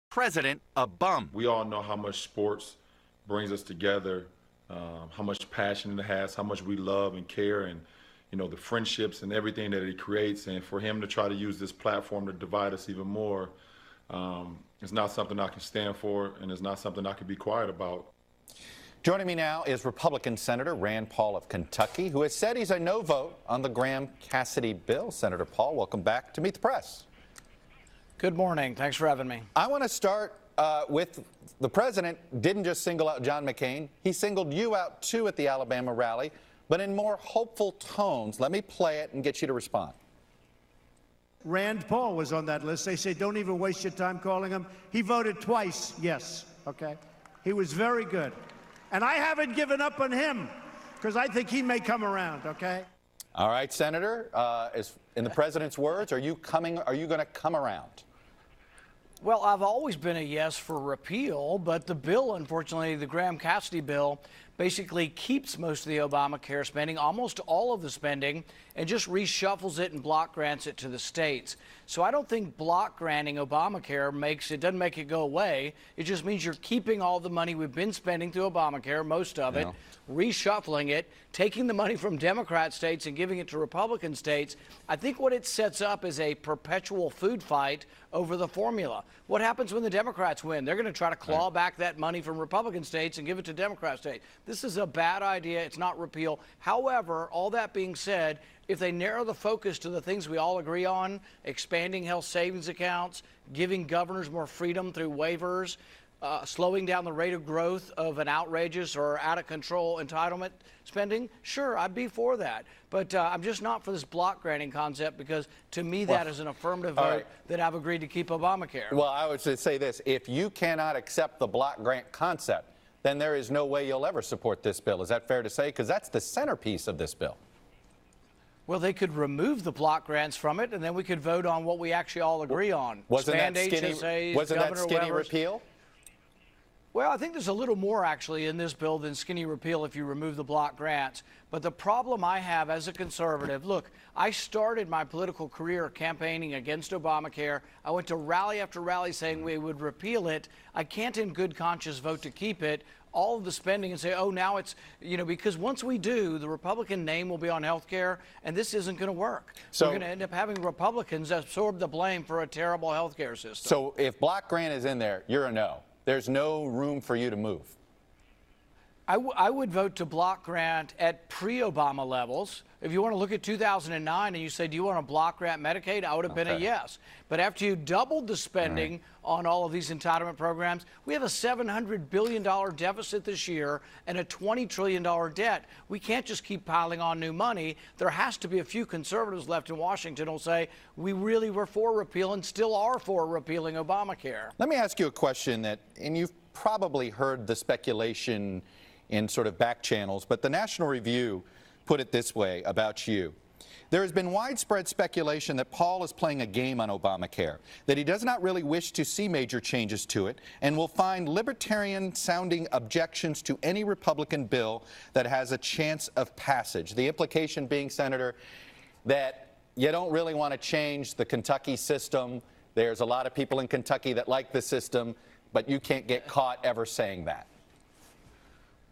president a bum. We all know how much sports brings us together, how much passion it has, how much we love and care, and the friendships and everything that it creates. And for him to try to use this platform to divide us even more, it's not something I can stand for, and it's not something I can be quiet about. Joining me now is Republican Senator Rand Paul of Kentucky, who has said he's a no vote on the Graham-Cassidy bill. Senator Paul, welcome back to Meet the Press. Good morning. Thanks for having me. I want to start with the president didn't just single out John McCain. He singled you out, too, at the Alabama rally, but in more hopeful tones. Let me play it and get you to respond. Rand Paul was on that list. They say, don't even waste your time calling him. He voted twice, yes, okay? He was very good. And I haven't given up on him because I think he may come around, okay? All right, Senator, in the president's words, are you going to come around? Well, I've always been a yes for repeal, but the bill, unfortunately, the Graham-Cassidy bill, basically keeps most of the Obamacare spending, almost all of the spending, and just reshuffles it and block grants it to the states. So I don't think block granting Obamacare doesn't make it go away. It just means you're keeping all the money we've been spending through Obamacare, most of it, reshuffling it, taking the money from Democrat states and giving it to Republican states. I think what it sets up is a perpetual food fight over the formula. What happens when the Democrats win? They're going to try to claw back that money from Republican states and give it to Democrat states. This is a bad idea. It's not repeal. However, all that being said, if they narrow the focus to the things we all agree on, expanding health savings accounts, giving governors more freedom through waivers, slowing down the rate of growth of an outrageous or out of control entitlement spending, sure, I'd be for that. But I'm just not for this block granting concept because to me that is an affirmative vote that I've agreed to keep Obamacare. Well, I would say this. If you cannot accept the block grant concept, then there is no way you'll ever support this bill. Is that fair to say? Because that's the centerpiece of this bill. Well, they could remove the block grants from it, and then we could vote on what we actually all agree on. Wasn't that HSAs, skinny repeal? Well, I think there's a little more actually in this bill than skinny repeal if you remove the block grants. But the problem I have as a conservative, look, I started my political career campaigning against Obamacare. I went to rally after rally saying we would repeal it. I can't in good conscience vote to keep it. All of the spending and say, oh, now it's, because once we do, the Republican name will be on health care, and this isn't going to work. So we're going to end up having Republicans absorb the blame for a terrible health care system. So if block grant is in there, you're a no. There's no room for you to move. I would vote to block grant at pre-Obama levels. If you want to look at 2009 and you say, do you want to block grant Medicaid? I would have been a yes. But after you doubled the spending on all of these entitlement programs, we have a $700 billion deficit this year and a $20 trillion debt. We can't just keep piling on new money. There has to be a few conservatives left in Washington who will say, we really were for repeal and still are for repealing Obamacare. Let me ask you a question and you've probably heard the speculation in sort of back channels, but the National Review put it this way about you. There has been widespread speculation that Paul is playing a game on Obamacare, that he does not really wish to see major changes to it, and will find libertarian-sounding objections to any Republican bill that has a chance of passage. The implication being, Senator, that you don't really want to change the Kentucky system. There's a lot of people in Kentucky that like the system, but you can't get caught ever saying that.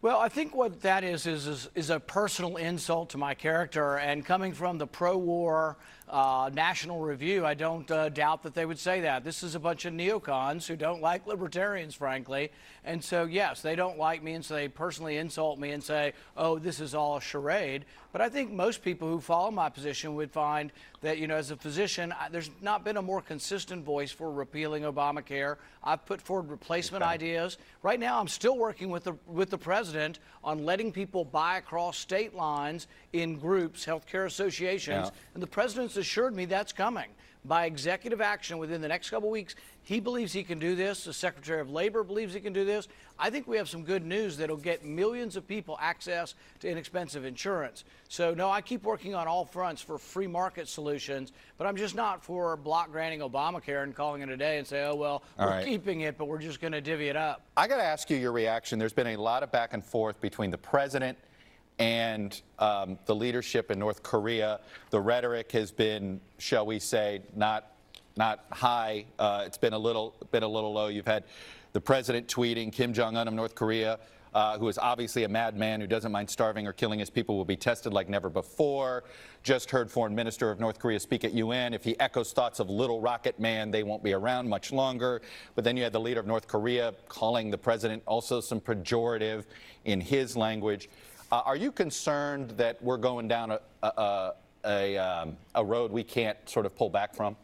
Well, I think what that is a personal insult to my character, and coming from the pro-war National Review, I don't doubt that they would say that. This is a bunch of neocons who don't like libertarians, frankly, and so yes, they don't like me, and so they personally insult me and say, oh, this is all a charade. But I think most people who follow my position would find that, as a physician, there's not been a more consistent voice for repealing Obamacare. I've put forward replacement ideas. Right now, I'm still working with the president on letting people buy across state lines in groups, healthcare associations, and the president's assured me that's coming. By executive action within the next couple of weeks, he believes he can do this. The Secretary of Labor believes he can do this. I think we have some good news that'll get millions of people access to inexpensive insurance. So, no, I keep working on all fronts for free market solutions, but I'm just not for block granting Obamacare and calling it a day and say, oh, well, we're keeping it, but we're just going to divvy it up. I got to ask you your reaction. There's been a lot of back and forth between the president and the leadership in North Korea. The rhetoric has been, shall we say, not not high. It's been a little low. You've had the president tweeting, Kim Jong-un of North Korea, who is obviously a madman who doesn't mind starving or killing his people, will be tested like never before. Just heard Foreign Minister of North Korea speak at UN. If he echoes thoughts of Little Rocket Man, they won't be around much longer. But then you had the leader of North Korea calling the president also some pejorative in his language. Are you concerned that we're going down a road we can't sort of pull back from?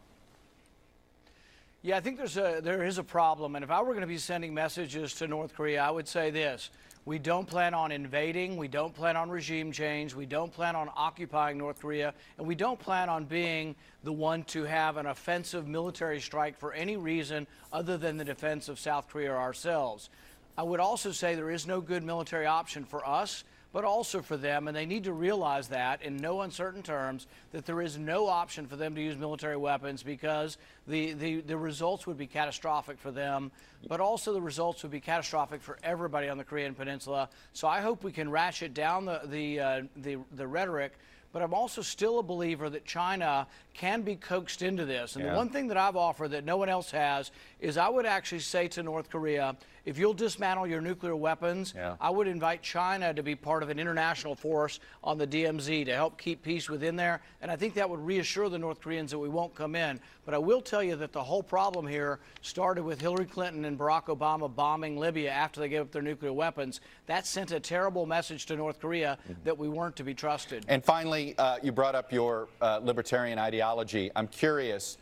Yeah, I think there is a problem. And if I were going to be sending messages to North Korea, I would say this. We don't plan on invading. We don't plan on regime change. We don't plan on occupying North Korea. And we don't plan on being the one to have an offensive military strike for any reason other than the defense of South Korea ourselves. I would also say there is no good military option for us, but also for them, and they need to realize that in no uncertain terms, that there is no option for them to use military weapons, because the results would be catastrophic for them, but also the results would be catastrophic for everybody on the Korean Peninsula. So I hope we can ratchet down the rhetoric, but I'm also still a believer that China can be coaxed into this. And the one thing that I've offered that no one else has is I would actually say to North Korea, if you'll dismantle your nuclear weapons, I would invite China to be part of an international force on the DMZ to help keep peace within there. And I think that would reassure the North Koreans that we won't come in. But I will tell you that the whole problem here started with Hillary Clinton and Barack Obama bombing Libya after they gave up their nuclear weapons. That sent a terrible message to North Korea that we weren't to be trusted. And finally, you brought up your libertarian ideology. I'm curious,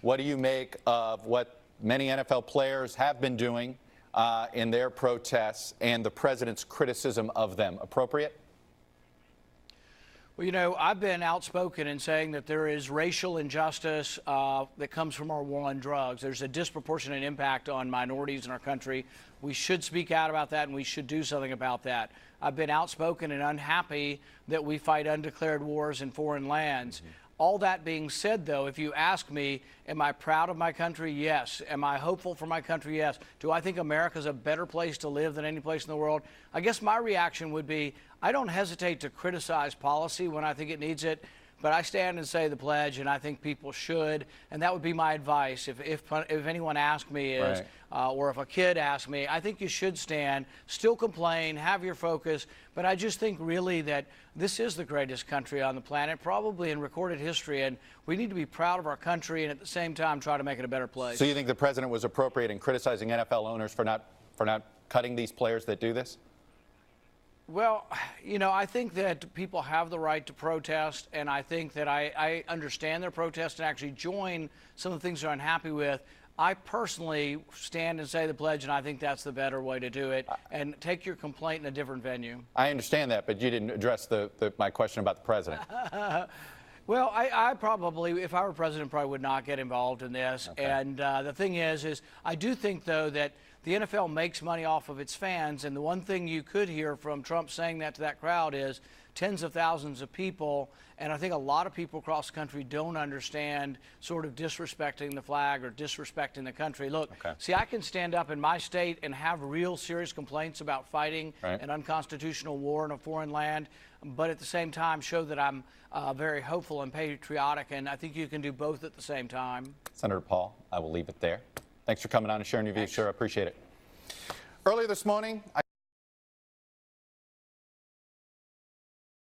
what do you make of what many NFL players have been doing in their protests and the president's criticism of them? Appropriate? Well, you know, I've been outspoken in saying that there is racial injustice that comes from our war on drugs. There's a disproportionate impact on minorities in our country. We should speak out about that, and we should do something about that. I've been outspoken and unhappy that we fight undeclared wars in foreign lands. All that being said, though, if you ask me, am I proud of my country? Yes. Am I hopeful for my country? Yes. Do I think America's a better place to live than any place in the world? I guess my reaction would be, I don't hesitate to criticize policy when I think it needs it, but I stand and say the pledge, and I think people should, and that would be my advice. If anyone asked me is, or if a kid asked me, I think you should stand, still complain, have your focus, but I just think really that this is the greatest country on the planet, probably in recorded history, and we need to be proud of our country and at the same time try to make it a better place. So you think the president was appropriate in criticizing NFL owners for not cutting these players that do this? Well, you know, I think that people have the right to protest, and I think that I understand their protest and actually join some of the things they're unhappy with. I personally stand and say the pledge, and I think that's the better way to do it, and take your complaint in a different venue. I understand that, but you didn't address my question about the president. Well, I probably, if I were president, probably would not get involved in this. Okay. And the thing is I do think, though, that the NFL makes money off of its fans. And the one thing you could hear from Trump saying that to that crowd is tens of thousands of people. And I think a lot of people across the country don't understand sort of disrespecting the flag or disrespecting the country. Look, see, I can stand up in my state and have real serious complaints about fighting an unconstitutional war in a foreign land, but at the same time show that I'm very hopeful and patriotic, and I think you can do both at the same time. Senator Paul, I will leave it there. Thanks for coming on and sharing your views, sir. I appreciate it. Earlier this morning,